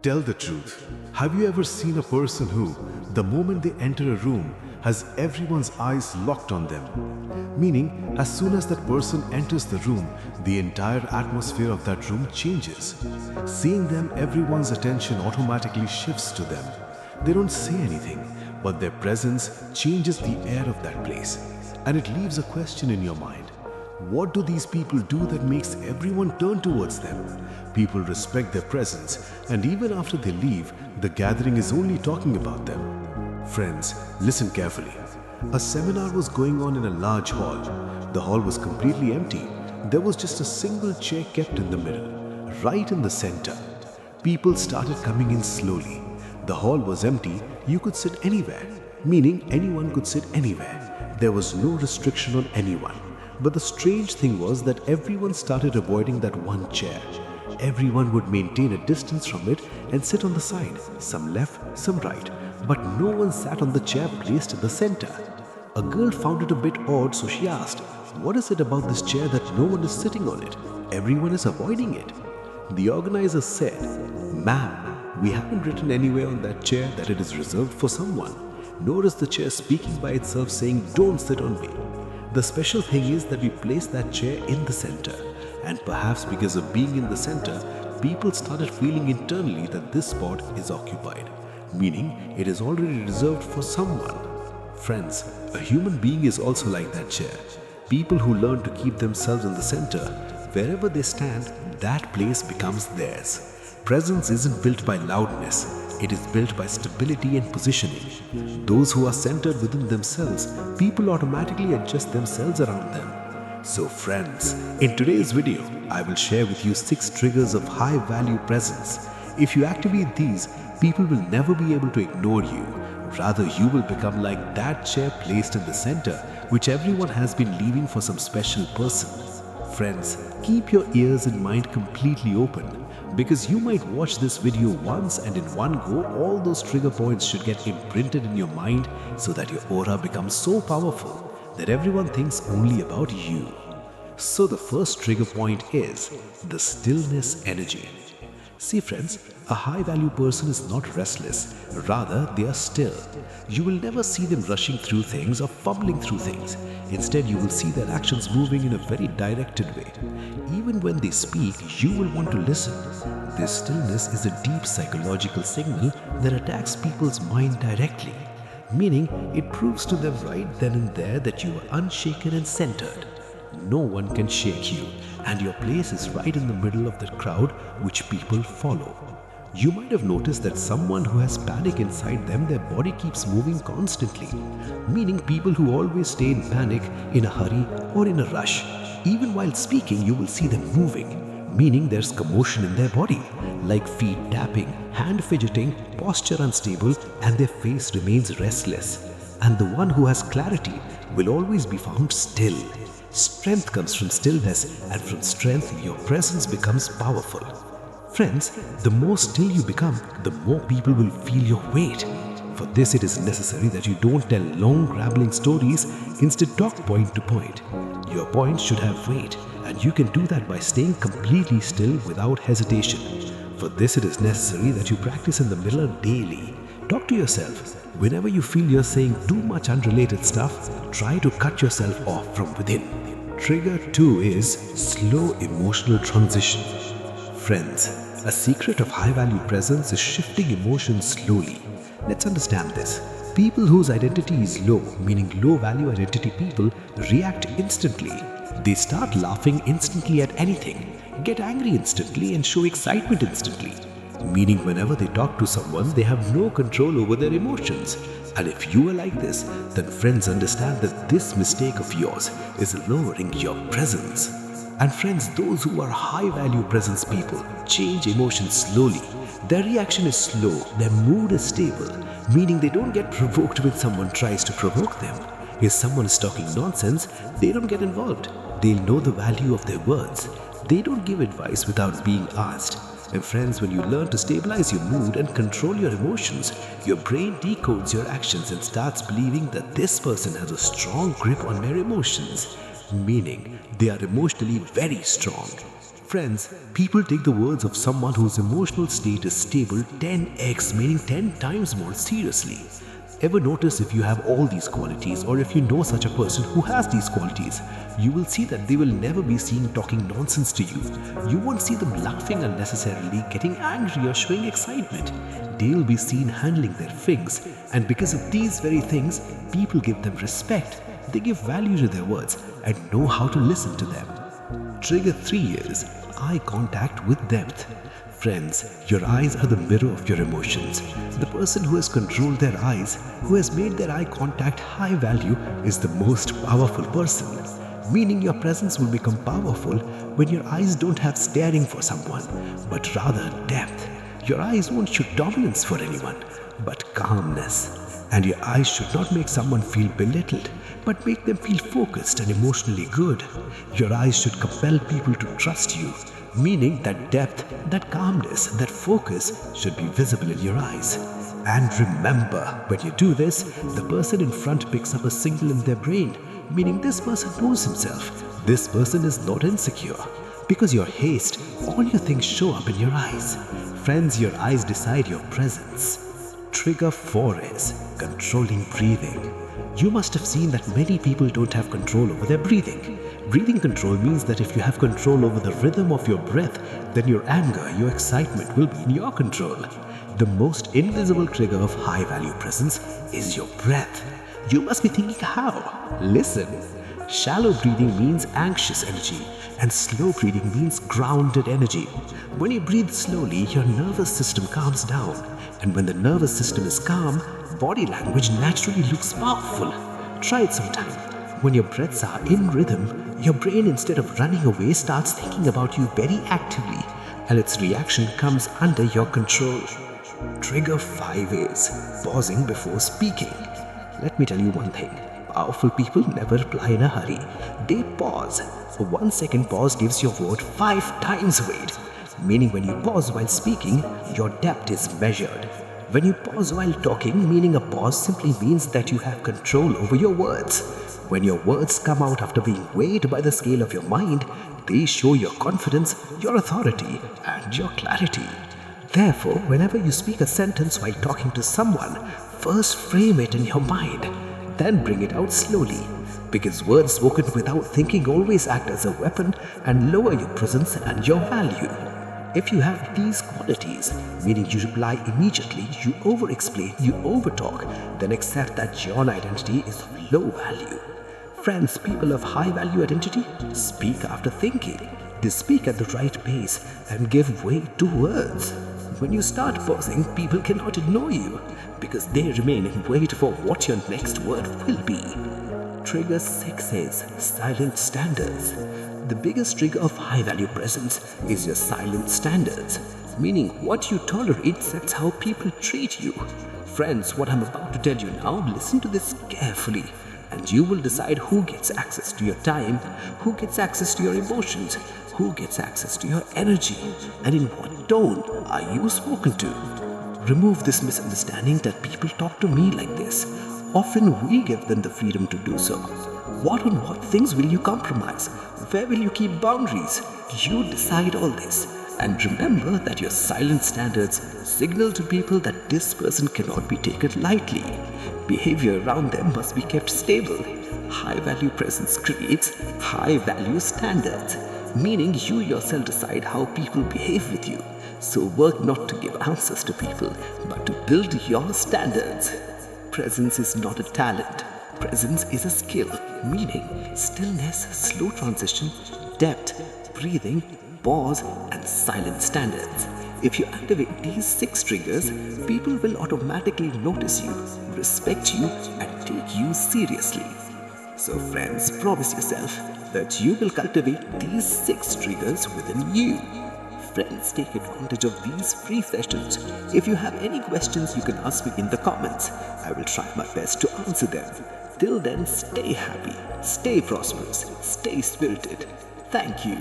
Tell the truth. Have you ever seen a person who, the moment they enter a room, has everyone's eyes locked on them? Meaning, as soon as that person enters the room, the entire atmosphere of that room changes. Seeing them, everyone's attention automatically shifts to them. They don't say anything, but their presence changes the air of that place. And it leaves a question in your mind. What do these people do that makes everyone turn towards them? People respect their presence, and even after they leave, the gathering is only talking about them. Friends, listen carefully. A seminar was going on in a large hall. The hall was completely empty. There was just a single chair kept in the middle, right in the center. People started coming in slowly. The hall was empty. You could sit anywhere, meaning anyone could sit anywhere. There was no restriction on anyone. But the strange thing was that everyone started avoiding that one chair. Everyone would maintain a distance from it and sit on the side, some left, some right, but no one sat on the chair placed in the center. A girl found it a bit odd, so she asked, "What is it about this chair that no one is sitting on it? Everyone is avoiding it." The organizer said, "Ma'am, we haven't written anywhere on that chair that it is reserved for someone, nor is the chair speaking by itself saying, 'Don't sit on me.' The special thing is that we place that chair in the center, and perhaps because of being in the center, people started feeling internally that this spot is occupied, meaning it is already reserved for someone." Friends, a human being is also like that chair. People who learn to keep themselves in the center, wherever they stand, that place becomes theirs. Presence isn't built by loudness. It is built by stability and positioning. Those who are centered within themselves, people automatically adjust themselves around them. So friends, in today's video, I will share with you 6 triggers of high value presence. If you activate these, people will never be able to ignore you. Rather, you will become like that chair placed in the center, which everyone has been leaving for some special person. Friends, keep your ears and mind completely open, because you might watch this video once and in one go, all those trigger points should get imprinted in your mind so that your aura becomes so powerful that everyone thinks only about you. So the first trigger point is the stillness energy. See friends, a high value person is not restless, rather they are still. You will never see them rushing through things or fumbling through things. Instead, you will see their actions moving in a very directed way. Even when they speak, you will want to listen. This stillness is a deep psychological signal that attacks people's mind directly, meaning it proves to them right then and there that you are unshaken and centered. No one can shake you, and your place is right in the middle of that crowd which people follow. You might have noticed that someone who has panic inside them, their body keeps moving constantly, meaning people who always stay in panic, in a hurry or in a rush. Even while speaking, you will see them moving, meaning there's commotion in their body, like feet tapping, hand fidgeting, posture unstable, and their face remains restless. And the one who has clarity will always be found still. Strength comes from stillness, and from strength, your presence becomes powerful. Friends, the more still you become, the more people will feel your weight. For this, it is necessary that you don't tell long, rambling stories, instead talk point to point. Your points should have weight, and you can do that by staying completely still without hesitation. For this, it is necessary that you practice in the mirror daily. Talk to yourself. Whenever you feel you're saying too much unrelated stuff, try to cut yourself off from within. Trigger 2 is slow emotional transition. Friends, a secret of high-value presence is shifting emotions slowly. Let's understand this. People whose identity is low, meaning low-value identity people, react instantly. They start laughing instantly at anything, get angry instantly, and show excitement instantly. Meaning whenever they talk to someone, they have no control over their emotions. And if you are like this, then friends, understand that this mistake of yours is lowering your presence. And friends, those who are high-value presence people change emotions slowly. Their reaction is slow, their mood is stable, meaning they don't get provoked when someone tries to provoke them. If someone is talking nonsense, they don't get involved. They'll know the value of their words. They don't give advice without being asked. And friends, when you learn to stabilize your mood and control your emotions, your brain decodes your actions and starts believing that this person has a strong grip on their emotions, meaning they are emotionally very strong. Friends, people take the words of someone whose emotional state is stable 10x, meaning 10 times more seriously. Ever notice if you have all these qualities, or if you know such a person who has these qualities, you will see that they will never be seen talking nonsense to you. You won't see them laughing unnecessarily, getting angry or showing excitement. They'll be seen handling their things, and because of these very things, people give them respect. They give value to their words and know how to listen to them. Trigger 3 is eye contact with depth. Friends, your eyes are the mirror of your emotions. The person who has controlled their eyes, who has made their eye contact high value, is the most powerful person. Meaning your presence will become powerful when your eyes don't have staring for someone, but rather depth. Your eyes won't show dominance for anyone, but calmness. And your eyes should not make someone feel belittled, but make them feel focused and emotionally good. Your eyes should compel people to trust you, meaning that depth, that calmness, that focus should be visible in your eyes. And remember, when you do this, the person in front picks up a signal in their brain, meaning this person knows himself. This person is not insecure. Because your haste, all your things show up in your eyes. Friends, your eyes decide your presence. Trigger 4 is controlling breathing. You must have seen that many people don't have control over their breathing. Breathing control means that if you have control over the rhythm of your breath, then your anger, your excitement will be in your control. The most invisible trigger of high-value presence is your breath. You must be thinking how? Listen. Shallow breathing means anxious energy, and slow breathing means grounded energy. When you breathe slowly, your nervous system calms down, and when the nervous system is calm, body language naturally looks powerful. Try it sometime. When your breaths are in rhythm, your brain, instead of running away, starts thinking about you very actively, and its reaction comes under your control. Trigger 5 is pausing before speaking. Let me tell you one thing. Powerful people never reply in a hurry. They pause. A 1-second pause gives your word 5 times weight. Meaning when you pause while speaking, your depth is measured. When you pause while talking, meaning a pause simply means that you have control over your words. When your words come out after being weighed by the scale of your mind, they show your confidence, your authority, and your clarity. Therefore, whenever you speak a sentence while talking to someone, first frame it in your mind, then bring it out slowly. Because words spoken without thinking always act as a weapon and lower your presence and your value. If you have these qualities, meaning you reply immediately, you over-explain, you over-talk, then accept that your identity is of low value. Friends, people of high-value identity speak after thinking. They speak at the right pace and give way to words. When you start pausing, people cannot ignore you because they remain and wait for what your next word will be. Trigger 6 is silent standards. The biggest trigger of high-value presence is your silent standards, meaning what you tolerate sets how people treat you. Friends, what I'm about to tell you now, listen to this carefully, and you will decide who gets access to your time, who gets access to your emotions, who gets access to your energy, and in what tone are you spoken to. Remove this misunderstanding that people talk to me like this. Often we give them the freedom to do so. What on what things will you compromise? Where will you keep boundaries? You decide all this. And remember that your silent standards signal to people that this person cannot be taken lightly. Behavior around them must be kept stable. High-value presence creates high-value standards, meaning you yourself decide how people behave with you. So work not to give answers to people, but to build your standards. Presence is not a talent. Presence is a skill, meaning stillness, slow transition, depth, breathing, pause, and silent standards. If you activate these 6 triggers, people will automatically notice you, respect you, and take you seriously. So friends, promise yourself that you will cultivate these 6 triggers within you. Friends, take advantage of these free sessions. If you have any questions, you can ask me in the comments. I will try my best to answer them. Till then, stay happy, stay prosperous, stay spirited. Thank you.